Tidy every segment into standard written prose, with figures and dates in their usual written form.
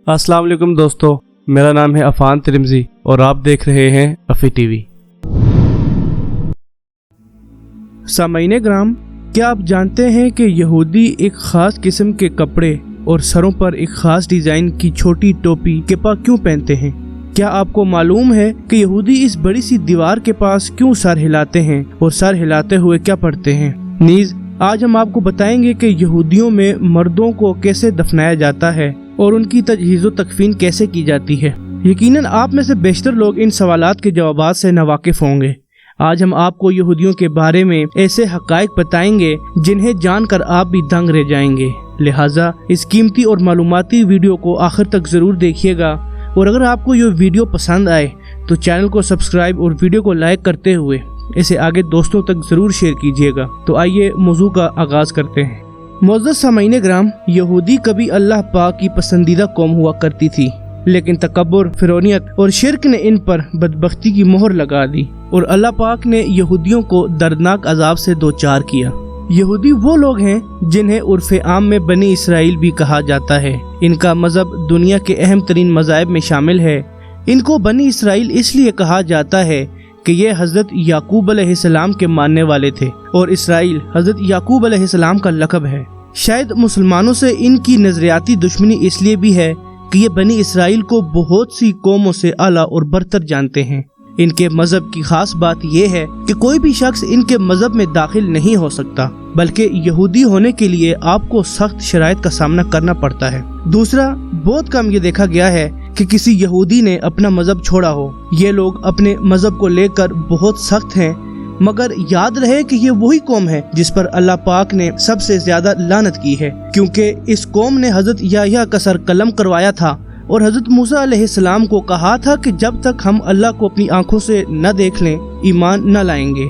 अस्सलाम वालेकुम दोस्तों, मेरा नाम है अफान तिरमिजी और आप देख रहे हैं अफी टीवी। सामाईन ग्राम, क्या आप जानते हैं कि यहूदी एक ख़ास किस्म के कपड़े और सरों पर एक ख़ास डिज़ाइन की छोटी टोपी किपा क्यों पहनते हैं? क्या आपको मालूम है कि यहूदी इस बड़ी सी दीवार के पास क्यों सर हिलाते हैं और सर हिलाते हुए क्या पढ़ते हैं? नीज़ आज हम आपको बताएंगे कि यहूदियों में मर्दों को कैसे दफनाया जाता है और उनकी तजहीज़ व तकफीन कैसे की जाती है। यकीनन आप में से बेशतर लोग इन सवालात के जवाबात से नावाकिफ होंगे। आज हम आपको यहूदियों के बारे में ऐसे हक़ाइक़ बताएंगे जिन्हें जानकर आप भी दंग रह जाएंगे। लिहाजा इस कीमती और मालूमाती वीडियो को आखिर तक ज़रूर देखिएगा और अगर आपको ये वीडियो पसंद आए तो चैनल को सब्सक्राइब और वीडियो को लाइक करते हुए इसे आगे दोस्तों तक ज़रूर शेयर कीजिएगा। तो आइए मौजू का आगाज़ करते हैं। मोअज़्ज़ज़ सामाईन ग्राम, यहूदी कभी अल्लाह पाक की पसंदीदा कौम हुआ करती थी, लेकिन तकब्बुर, फिरौनियत और शिरक ने इन पर बदबख्ती की मोहर लगा दी और अल्लाह पाक ने यहूदियों को दर्दनाक अजाब से दो चार किया। यहूदी वो लोग हैं जिन्हें उर्फ़े आम में बनी इसराइल भी कहा जाता है। इनका मज़हब दुनिया के अहम तरीन मज़ाहिब में शामिल है। इनको बनी इसराइल इसलिए कहा जाता है कि ये हज़रत याकूब अलैहिस्सलाम के मानने वाले थे और इसराइल हज़रत याकूब अलैहिस्सलाम का लक़ब है। शायद मुसलमानों से इनकी नज़रियाती दुश्मनी इसलिए भी है कि ये बनी इसराइल को बहुत सी कौमों से आला और बरतर जानते हैं। इनके मज़हब की खास बात यह है कि कोई भी शख्स इनके मज़हब में दाखिल नहीं हो सकता, बल्कि यहूदी होने के लिए आपको सख्त शराइत का सामना करना पड़ता है। दूसरा, बहुत कम ये देखा गया है कि किसी यहूदी ने अपना मज़हब छोड़ा हो। ये लोग अपने मज़हब को लेकर बहुत सख्त हैं, मगर याद रहे कि ये वही कौम है जिस पर अल्लाह पाक ने सबसे ज्यादा लानत की है, क्योंकि इस कौम ने हज़रत याह्या का सर कलम करवाया था और हज़रत मूसा अलैहिस्सलाम को कहा था कि जब तक हम अल्लाह को अपनी आंखों से न देख लें ईमान न लाएंगे।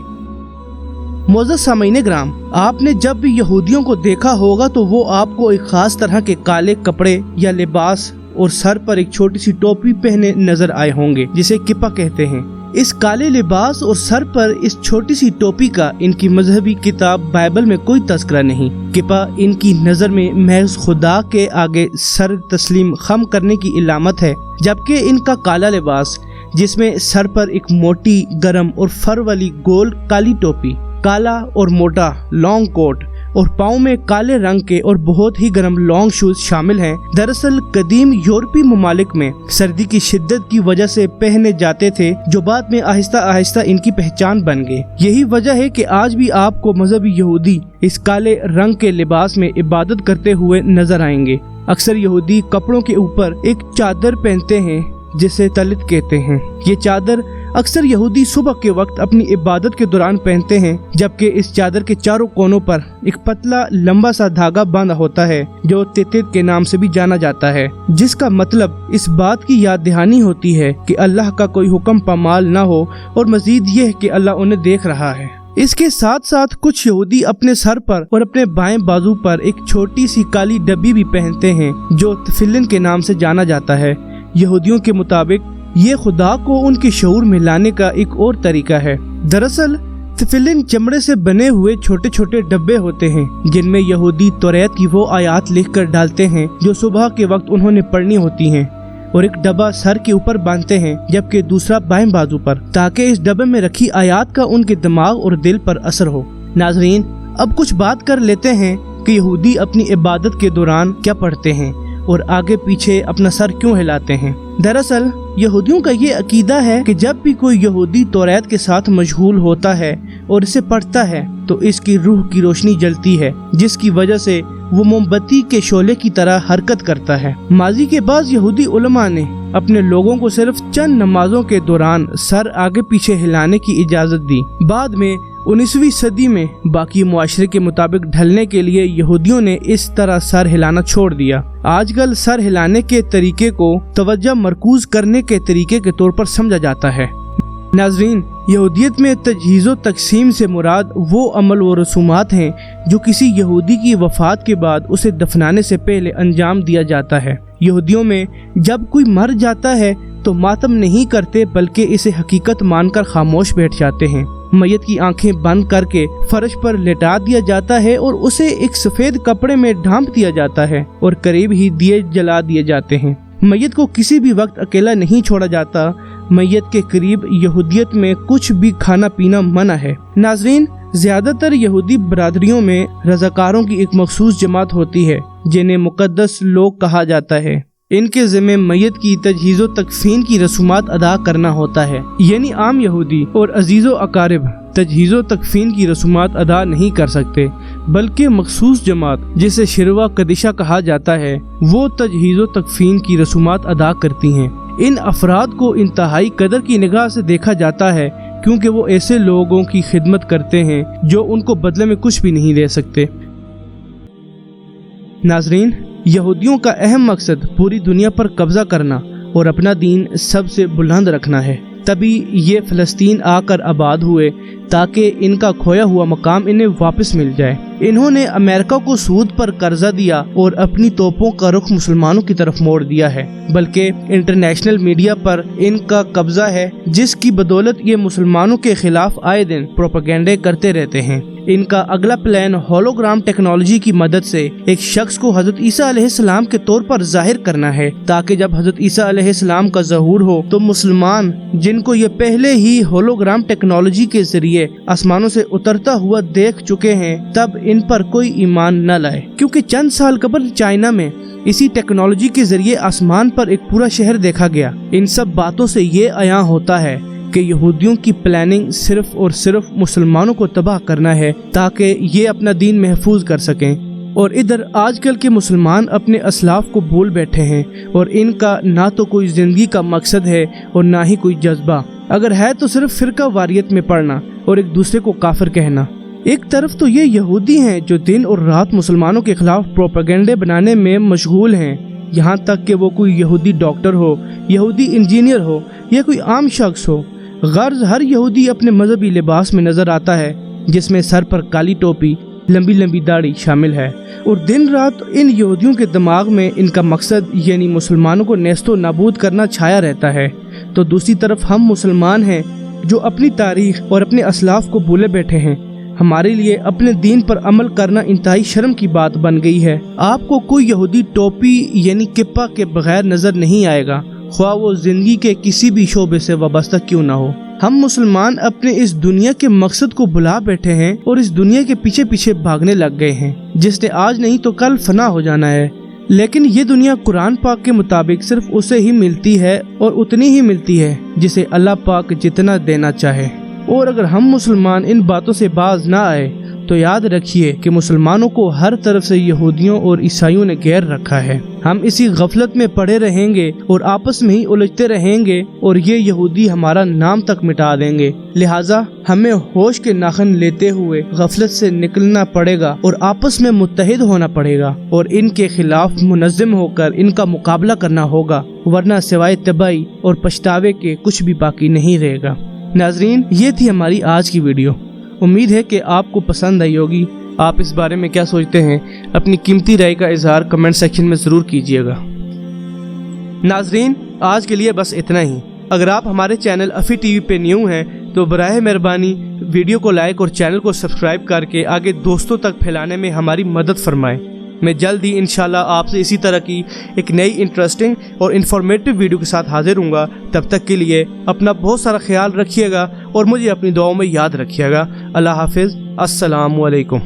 मोअज़्ज़ज़ सामाईन ग्राम, आपने जब भी यहूदियों को देखा होगा तो वो आपको एक खास तरह के काले कपड़े या लिबास और सर पर एक छोटी सी टोपी पहने नजर आए होंगे, जिसे किपा कहते हैं। इस काले लिबास और सर पर इस छोटी सी टोपी का इनकी मजहबी किताब बाइबल में कोई तस्करा नहीं। किपा इनकी नज़र में महज खुदा के आगे सर तस्लीम खम करने की इलामत है, जबकि इनका काला लिबास जिसमें सर पर एक मोटी, गरम और फर वाली गोल काली टोपी, काला और मोटा लॉन्ग कोट और पाँव में काले रंग के और बहुत ही गर्म लॉन्ग शूज शामिल हैं। दरअसल कदीम यूरोपीय ममालिक में सर्दी की शिद्दत की वजह से पहने जाते थे, जो बाद में आहिस्ता आहिस्ता इनकी पहचान बन गए। यही वजह है कि आज भी आपको मजहबी यहूदी इस काले रंग के लिबास में इबादत करते हुए नजर आएंगे। अक्सर यहूदी कपड़ों के ऊपर एक चादर पहनते हैं जिसे तलित कहते हैं। ये चादर अक्सर यहूदी सुबह के वक्त अपनी इबादत के दौरान पहनते हैं, जबकि इस चादर के चारों कोनों पर एक पतला लंबा सा धागा बांधा होता है जो तितित के नाम से भी जाना जाता है, जिसका मतलब इस बात की याद दहानी होती है कि अल्लाह का कोई हुक्म पामाल न हो और मजीद यह कि अल्लाह उन्हें देख रहा है। इसके साथ साथ कुछ यहूदी अपने सर पर और अपने बाएं बाजू पर एक छोटी सी काली डब्बी भी पहनते हैं जो तफिलिन के नाम से जाना जाता है। यहूदियों के मुताबिक ये खुदा को उनके शऊर में लाने का एक और तरीका है। दरअसल तफिलिन चमड़े से बने हुए छोटे छोटे डब्बे होते हैं जिनमें यहूदी तौरात की वो आयत लिख कर डालते हैं जो सुबह के वक्त उन्होंने पढ़नी होती हैं, और एक डब्बा सर के ऊपर बांधते हैं जबकि दूसरा बाएं बाजू पर, ताकि इस डब्बे में रखी आयत का उनके दिमाग और दिल पर असर हो। नाजरीन, अब कुछ बात कर लेते हैं कि यहूदी अपनी इबादत के दौरान क्या पढ़ते हैं और आगे पीछे अपना सर क्यों हिलाते हैं। दरअसल यहूदियों का ये अकीदा है कि जब भी कोई यहूदी तौरात के साथ मशगूल होता है और इसे पढ़ता है तो इसकी रूह की रोशनी जलती है, जिसकी वजह से वो मोमबत्ती के शोले की तरह हरकत करता है। माजी के बाद यहूदी उलमा ने अपने लोगों को सिर्फ चंद नमाजों के दौरान सर आगे पीछे हिलाने की इजाज़त दी। बाद में 19वीं सदी में बाकी मुआशरे के मुताबिक ढलने के लिए यहूदियों ने इस तरह सर हिलाना छोड़ दिया। आजकल सर हिलाने के तरीके को तवज्जो मरकूज करने के तरीके के तौर पर समझा जाता है। नाजरीन, यहूदियत में तजहीज़ व तकसीम से मुराद वो अमल व रसूमात हैं जो किसी यहूदी की वफ़ात के बाद उसे दफनाने से पहले अंजाम दिया जाता है। यहूदियों में जब कोई मर जाता है तो मातम नहीं करते, बल्कि इसे हकीकत मानकर खामोश बैठ जाते हैं। मैयत की आंखें बंद करके फर्श पर लेटा दिया जाता है और उसे एक सफेद कपड़े में ढांप दिया जाता है और करीब ही दिए जला दिए जाते हैं। میت کو کسی بھی وقت اکیلا نہیں چھوڑا جاتا۔ میت کے قریب یہودیت میں کچھ بھی کھانا پینا منع ہے۔ ناظرین، زیادہ تر یہودی برادریوں میں رضاکاروں کی ایک مخصوص جماعت ہوتی ہے جنہیں مقدس لوگ کہا جاتا ہے۔ ان کے ذمہ میت کی تجہیز و تکفین کی رسومات ادا کرنا ہوتا ہے، یعنی عام یہودی اور عزیز و اقارب تجہیز و تکفین کی رسومات ادا نہیں کر سکتے، بلکہ مخصوص جماعت جسے شروع قدیشہ کہا جاتا ہے وہ تجہیز و تکفین کی رسومات ادا کرتی ہیں۔ ان افراد کو انتہائی قدر کی نگاہ سے دیکھا جاتا ہے کیونکہ وہ ایسے لوگوں کی خدمت کرتے ہیں جو ان کو بدلے میں کچھ بھی نہیں دے سکتے۔ ناظرین، یہودیوں کا اہم مقصد پوری دنیا پر قبضہ کرنا اور اپنا دین سب سے بلند رکھنا ہے۔ تبھی یہ فلسطین آ کر آباد ہوئے تاکہ ان کا کھویا ہوا مقام انہیں واپس مل جائے۔ انہوں نے امریکہ کو سود پر قرضہ دیا اور اپنی توپوں کا رخ مسلمانوں کی طرف موڑ دیا ہے، بلکہ انٹرنیشنل میڈیا پر ان کا قبضہ ہے جس کی بدولت یہ مسلمانوں کے خلاف آئے دن پروپیگنڈے کرتے رہتے ہیں۔ ان کا اگلا پلان ہولوگرام ٹیکنالوجی کی مدد سے ایک شخص کو حضرت عیسیٰ علیہ السلام کے طور پر ظاہر کرنا ہے تاکہ جب حضرت عیسیٰ علیہ السلام کا ظہور ہو تو مسلمان جن کو یہ پہلے ہی ہولوگرام ٹیکنالوجی کے ذریعے آسمانوں سے اترتا ہوا دیکھ چکے ہیں تب ان پر کوئی ایمان نہ لائے، کیونکہ چند سال قبل چائنا میں اسی ٹیکنالوجی کے ذریعے آسمان پر ایک پورا شہر دیکھا گیا۔ ان سب باتوں سے یہ عیاں ہوتا ہے کہ یہودیوں کی پلاننگ صرف اور صرف مسلمانوں کو تباہ کرنا ہے تاکہ یہ اپنا دین محفوظ کر سکیں، اور ادھر آج کل کے مسلمان اپنے اسلاف کو بھول بیٹھے ہیں اور ان کا نہ تو کوئی زندگی کا مقصد ہے اور نہ ہی کوئی جذبہ، اگر ہے تو صرف فرقہ واریت میں پڑنا اور ایک دوسرے کو کافر کہنا۔ ایک طرف تو یہ یہودی ہیں جو دن اور رات مسلمانوں کے خلاف پروپیگنڈے بنانے میں مشغول ہیں، یہاں تک کہ وہ کوئی یہودی ڈاکٹر ہو، یہودی انجینئر ہو یا کوئی عام شخص ہو۔ غرض ہر یہودی اپنے مذہبی لباس میں نظر آتا ہے جس میں سر پر کالی ٹوپی، لمبی لمبی داڑھی شامل ہے، اور دن رات ان یہودیوں کے دماغ میں ان کا مقصد یعنی مسلمانوں کو نیست و نابود کرنا چھایا رہتا ہے۔ تو دوسری طرف ہم مسلمان ہیں جو اپنی تاریخ اور اپنے اسلاف کو بھولے بیٹھے ہیں۔ ہمارے لیے اپنے دین پر عمل کرنا انتہائی شرم کی بات بن گئی ہے۔ آپ کو کوئی یہودی ٹوپی یعنی کپا کے بغیر نظر نہیں آئے گا، خواہ وہ زندگی کے کسی بھی شعبے سے وابستہ کیوں نہ ہو۔ ہم مسلمان اپنے اس دنیا کے مقصد کو بھلا بیٹھے ہیں اور اس دنیا کے پیچھے پیچھے بھاگنے لگ گئے ہیں جس نے آج نہیں تو کل فنا ہو جانا ہے، لیکن یہ دنیا قرآن پاک کے مطابق صرف اسے ہی ملتی ہے اور اتنی ہی ملتی ہے جسے اللہ پاک جتنا دینا چاہے۔ اور اگر ہم مسلمان ان باتوں سے باز نہ آئے تو یاد رکھیے کہ مسلمانوں کو ہر طرف سے یہودیوں اور عیسائیوں نے گھیر رکھا ہے۔ ہم اسی غفلت میں پڑے رہیں گے اور آپس میں ہی الجھتے رہیں گے اور یہ یہودی ہمارا نام تک مٹا دیں گے۔ لہٰذا ہمیں ہوش کے ناخن لیتے ہوئے غفلت سے نکلنا پڑے گا اور آپس میں متحد ہونا پڑے گا اور ان کے خلاف منظم ہو کر ان کا مقابلہ کرنا ہوگا، ورنہ سوائے تباہی اور پچھتاوے کے کچھ بھی باقی نہیں رہے گا۔ ناظرین، یہ تھی ہماری آج کی ویڈیو، امید ہے کہ آپ کو پسند آئی ہوگی۔ آپ اس بارے میں کیا سوچتے ہیں؟ اپنی قیمتی رائے کا اظہار کمنٹ سیکشن میں ضرور کیجیے گا۔ ناظرین، آج کے لیے بس اتنا ہی۔ اگر آپ ہمارے چینل افی ٹی وی پہ نیو ہیں تو براہ مہربانی ویڈیو کو لائک اور چینل کو سبسکرائب کر کے آگے دوستوں تک پھیلانے میں ہماری مدد فرمائیں۔ میں جلد ہی انشاءاللہ آپ سے اسی طرح کی ایک نئی انٹرسٹنگ اور انفارمیٹو ویڈیو کے ساتھ حاضر ہوں گا۔ تب تک کے لیے اپنا بہت سارا خیال رکھیے گا اور مجھے اپنی دعاؤں میں یاد رکھیے گا۔ اللہ حافظ، السلام علیکم۔